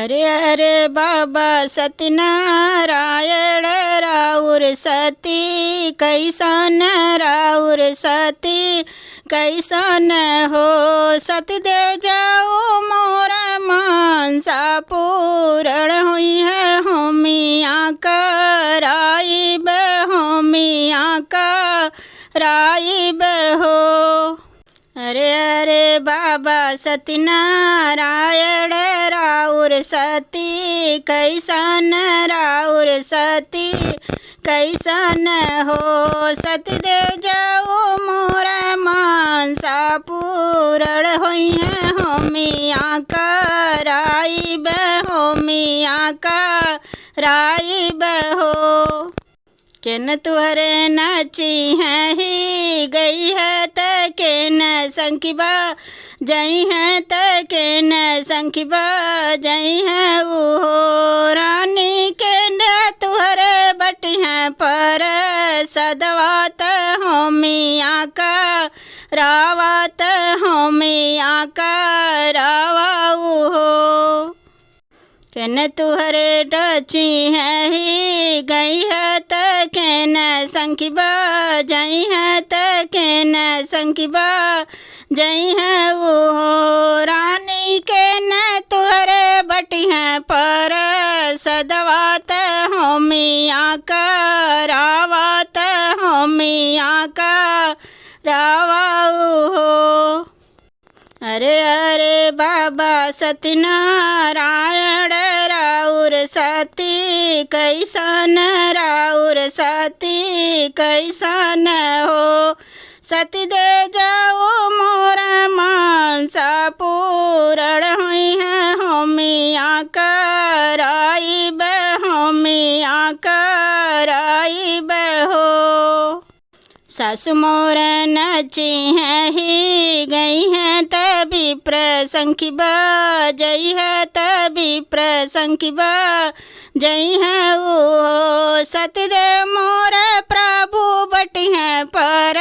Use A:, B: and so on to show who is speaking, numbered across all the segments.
A: अरे अरे बाबा सत्यनारायण राउर सती कैसन राउर सती कैसन हो। सती दे जाओ मोरा मनसा पूरण हुई है होमिया कराइब होमिया कराइब हो। अरे अरे बाबा सत्यनारायण राउर सती कैसन राउर सती कैसन हो। सती दे जाओ मोरा मनसा पूरण हुई है होमिया कराइब होमिया कराइब हो। केन तुहरे नाची है ही गई है तकेन संखिबा जई है तकेन संखिबा जई है वो रानी के न तुहरे बटी है पर सदवात होमिया का रावत होमिया का रावाऊ हो। केन तुहरे डची है ही गई है तकेन संखिबा जई है तकेन संखिबा जई है वो रानी के न तुहरे बटी है पर सदवात होमिया का रावत होमिया का रावाऊ हो। अरे अरे बाबा सत्यनारायण राउर सती कैसन राउर सती कैसन हो। सती दे जाओ मोरा मनसा पूरण हुई है होमिया कराइब होमिया कराइब हो। सासु मोर नची है ही गई है तभी प्रसंखिबा जई है तभी प्रसंखिबा जई है वो। सती दे मोर प्रभु बटी है पर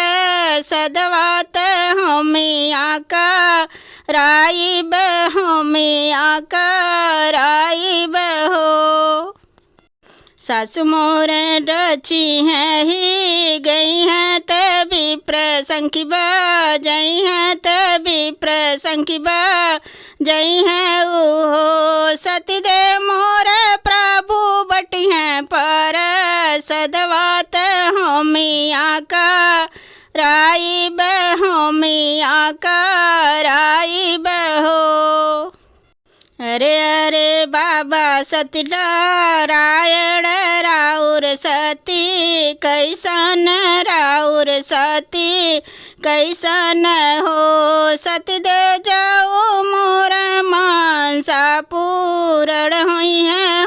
A: सदवात होमिया का राइब होमिया का राइब हो। सासु मोर डची है ही गई है तभी प्रसंखिबा जई है तभी प्रसंखिबा जई है वो। सती दे मोर प्रभु बटी है पर सदवात होमिया का राइब होमिया का राइब हो। अरे अरे बाबा सत्यनारायण राउर सती कैसन राउर सती कैसन हो। सती दे जाओ मोरा मनसा पूरण हुई है